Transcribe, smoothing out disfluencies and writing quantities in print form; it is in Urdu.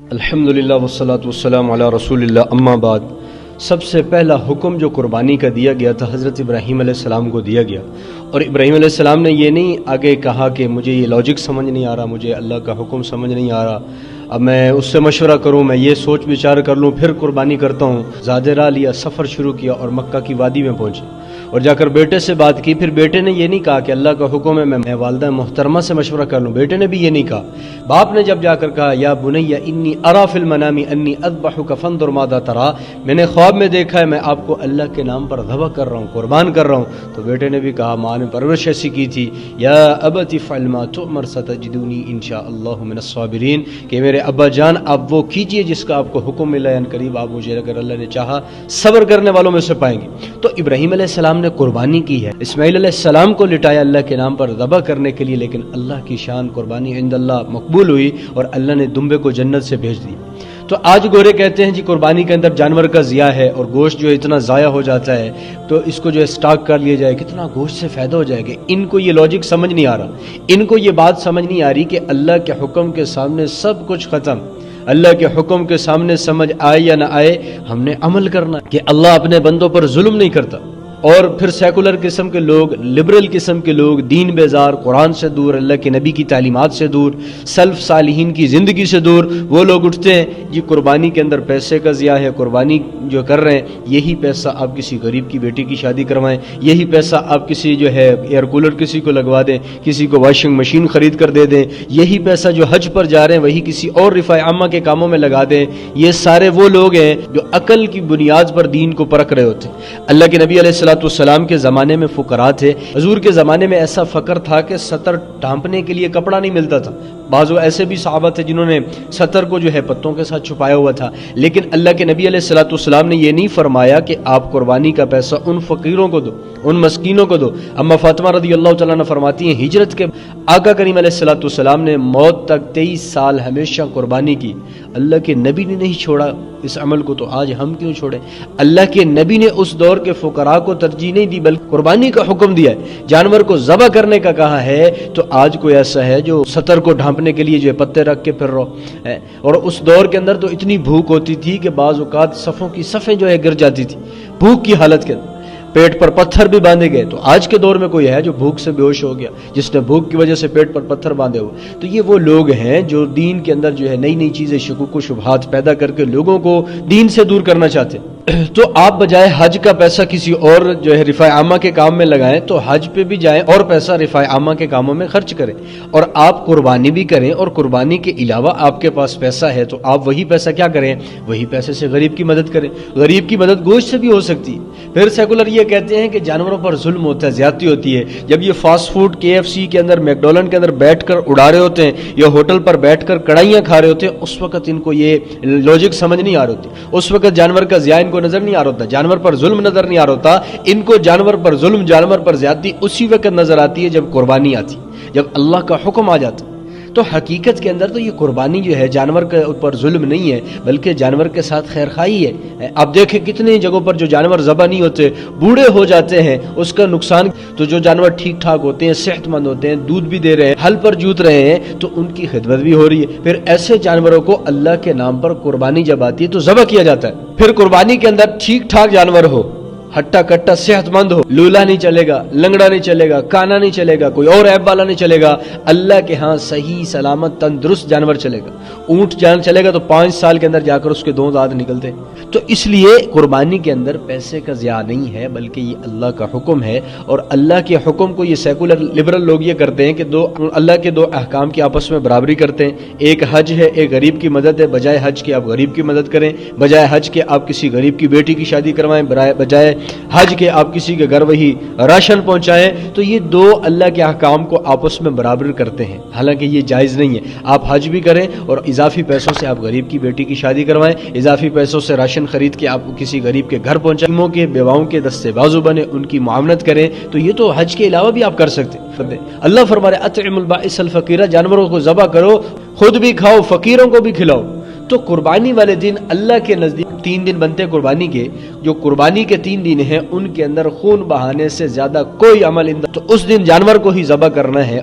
الحمدللہ والصلاۃ والسلام علی رسول اللہ، اما بعد۔ سب سے پہلا حکم جو قربانی کا دیا گیا تھا حضرت ابراہیم علیہ السلام کو دیا گیا، اور ابراہیم علیہ السلام نے یہ نہیں آگے کہا کہ مجھے یہ لاجک سمجھ نہیں آ رہا، مجھے اللہ کا حکم سمجھ نہیں آ رہا، اب میں اس سے مشورہ کروں، میں یہ سوچ بچار کر لوں پھر قربانی کرتا ہوں۔ زادِ راہ لیا، سفر شروع کیا اور مکہ کی وادی میں پہنچے اور جا کر بیٹے سے بات کی۔ پھر بیٹے نے یہ نہیں کہا کہ اللہ کا حکم ہے میں والدہ محترمہ سے مشورہ کر لوں، بیٹے نے بھی یہ نہیں کہا۔ باپ نے جب جا کر کہا یا بنی انی ارا فی المنام انی اذبحک فانظر ماذا تری، میں نے خواب میں دیکھا ہے میں آپ کو اللہ کے نام پر ذبح کر رہا ہوں، قربان کر رہا ہوں، تو بیٹے نے بھی کہا، ماں نے پرورش ایسی کی تھی، یا ابت افعل ما تؤمر ستجدونی ان شاء اللہ من الصابرین، کہ میرے ابا جان آپ وہ کیجئے جس کا آپ کو حکم ملا، ان قریب آپ مجھے اگر اللہ نے چاہا صبر کرنے والوں میں سے پائیں گے۔ تو ابراہیم علیہ السلام نے قربانی کی ہے، اسماعیل علیہ السلام کو لٹایا اللہ کے نام پر ذبح کرنے کے لیے، لیکن اللہ کی شان قربانی عند اللہ مقبول ہوئی اور اللہ نے دمبے کو جنت سے بھیج دیا۔ تو آج گورے کہتے ہیں جی قربانی کے اندر جانور کا ضیاع ہے اور گوشت جو اتنا ضائع ہو جاتا ہے تو اس کو جو ہے سٹاک کر لیا جائے، کتنا گوشت سے فائدہ ہو جائے گا۔ ان کو یہ لاجک سمجھ نہیں آ رہا، ان کو یہ بات سمجھ نہیں آ رہی کہ اللہ کے حکم کے سامنے سب کچھ ختم۔ اللہ کے حکم کے سامنے سمجھ آئے یا نہ آئے ہم نے عمل کرنا کہ اللہ اپنے بندوں پر ظلم نہیں کرتا۔ اور پھر سیکولر قسم کے لوگ، لبرل قسم کے لوگ، دین بیزار، قرآن سے دور، اللہ کے نبی کی تعلیمات سے دور، سلف صالحین کی زندگی سے دور، وہ لوگ اٹھتے ہیں جی قربانی کے اندر پیسے کا ضیاع ہے، قربانی جو کر رہے ہیں یہی پیسہ آپ کسی غریب کی بیٹی کی شادی کروائیں، یہی پیسہ آپ کسی جو ہے ایئر کولر کسی کو لگوا دیں، کسی کو واشنگ مشین خرید کر دے دیں، یہی پیسہ جو حج پر جا رہے ہیں وہی کسی اور رفاع عامہ کے کاموں میں لگا دیں۔ یہ سارے وہ لوگ ہیں جو عقل کی بنیاد پر دین کو پرکھ رہے ہوتے ہیں۔ اللہ کے نبی علیہ السلام کے زمانے میں فقراء تھے، حضور کے زمانے میں ایسا فقر تھا کہ سطر ڈھانپنے کے لیے کپڑا نہیں ملتا تھا۔ بعض ایسے بھی صحابہ تھے جنہوں نے سطر کو جو ہے پتوں کے ساتھ چھپایا ہوا تھا، لیکن اللہ کے نبی علیہ السلام نے یہ نہیں فرمایا کہ آپ قربانی کا پیسہ ان فقیروں کو دو، ان مسکینوں کو دو۔ اما فاطمہ رضی اللہ تعالیٰ عنہ فرماتی ہیں ہجرت کے آقا کریم علیہ السلام نے موت تک 23 سال ہمیشہ قربانی کی، اللہ کے نبی نے نہیں چھوڑا اس عمل کو، تو آج ہم کیوں چھوڑیں؟ اللہ کے نبی نے اس دور کے فقراء کو ترجیح نہیں دی بلکہ قربانی کا حکم دیا ہے، جانور کو ذبح کرنے کا کہا ہے۔ تو آج کوئی ایسا ہے جو سطر کو ڈھانپنے کے لیے جو ہے پتے رکھ کے پھر رہو ہے، اور اس دور کے اندر تو اتنی بھوک ہوتی تھی کہ بعض اوقات صفوں کی صفیں جو ہے گر جاتی تھی بھوک کی حالت کے اندر، پیٹ پر پتھر بھی باندھے گئے۔ تو آج کے دور میں کوئی ہے جو بھوک سے بے ہوش ہو گیا، جس نے بھوک کی وجہ سے پیٹ پر پتھر باندھے ہوئے؟ تو یہ وہ لوگ ہیں جو دین کے اندر جو ہے نئی نئی چیزیں، شکوک و شبہات پیدا کر کے لوگوں کو دین سے دور کرنا چاہتے ہیں۔ تو آپ بجائے حج کا پیسہ کسی اور جو ہے رفاع عامہ کے کام میں لگائیں تو حج پہ بھی جائیں اور پیسہ رفاع عامہ کے کاموں میں خرچ کریں، اور آپ قربانی بھی کریں، اور قربانی کے علاوہ آپ کے پاس پیسہ ہے تو آپ وہی پیسہ کیا کریں؟ وہی پیسے سے غریب کی مدد کریں۔ غریب کی مدد گوشت سے بھی ہو سکتی ہے۔ پھر سیکولر یہ کہتے ہیں کہ جانوروں پر ظلم ہوتا ہے، زیادتی ہوتی ہے۔ جب یہ فاسٹ فوڈ KFC کے اندر، میکڈونلڈ کے اندر بیٹھ کر اڑا رہے ہوتے ہیں یا ہوٹل پر بیٹھ کر کڑھائیاں کھا رہے ہوتے ہیں، اس وقت ان کو یہ لاجک سمجھ نہیں آ رہی ہوتی، اس وقت جانور کا ضیاع ان کو نظر نہیں آ رہا ہوتا، جانور پر ظلم نظر نہیں آ رہا ہوتا۔ ان کو جانور پر ظلم، جانور پر زیادتی اسی وقت نظر آتی ہے جب قربانی آتی، جب اللہ کا حکم آ جاتا۔ تو حقیقت کے اندر تو یہ قربانی جو ہے جانور کے اوپر ظلم نہیں ہے بلکہ جانور کے ساتھ خیر خواہی ہے۔ آپ دیکھیں کتنے جگہوں پر جو جانور ذبح نہیں ہوتے، بوڑھے ہو جاتے ہیں، اس کا نقصان۔ تو جو جانور ٹھیک ٹھاک ہوتے ہیں، صحت مند ہوتے ہیں، دودھ بھی دے رہے ہیں، ہل پر جوت رہے ہیں، تو ان کی خدمت بھی ہو رہی ہے۔ پھر ایسے جانوروں کو اللہ کے نام پر قربانی جب آتی ہے تو ذبح کیا جاتا ہے۔ پھر قربانی کے اندر ٹھیک ٹھاک جانور ہو، ہٹا کٹا صحت مند ہو، لولا نہیں چلے گا، لنگڑا نہیں چلے گا، کانا نہیں چلے گا، کوئی اور عیب والا نہیں چلے گا، اللہ کے ہاں صحیح سلامت تندرست جانور چلے گا۔ اونٹ جان چلے گا تو 5 سال کے اندر جا کر اس کے 2 دانت نکلتے۔ تو اس لیے قربانی کے اندر پیسے کا ضیاع نہیں ہے بلکہ یہ اللہ کا حکم ہے، اور اللہ کے حکم کو یہ سیکولر لبرل لوگ یہ کرتے ہیں کہ اللہ کے 2 احکام کی آپس میں برابری کرتے ہیں۔ ایک حج ہے، ایک غریب کی مدد ہے، بجائے حج کے آپ غریب کی مدد کریں، بجائے حج کے آپ کسی غریب کی بیٹی کی شادی کروائیں، بجائے حج کے آپ کسی کے گھر وہی راشن پہنچائیں۔ تو یہ 2 اللہ کے احکام کو آپس میں برابر کرتے ہیں، حالانکہ یہ جائز نہیں ہے۔ آپ حج بھی کریں اور اضافی پیسوں سے آپ غریب کی بیٹی کی شادی کروائیں، اضافی پیسوں سے راشن خرید کے آپ کسی غریب کے گھر پہنچائیں، یتیموں کے بیواؤں کے دستے بازو بنے، ان کی معاونت کریں۔ تو یہ تو حج کے علاوہ بھی آپ کر سکتے ہیں۔ اللہ فرما رہے اطعم البائس الفقیر، جانوروں کو ذبح کرو، خود بھی کھاؤ، فقیروں کو بھی کھلاؤ۔ تو قربانی والے دن اللہ کے نزدیک 3 دن بنتے قربانی کے، جو قربانی کے 3 دن ہیں ان کے اندر خون بہانے سے زیادہ کوئی عمل تو اس دن جانور کو ہی ذبح کرنا ہے۔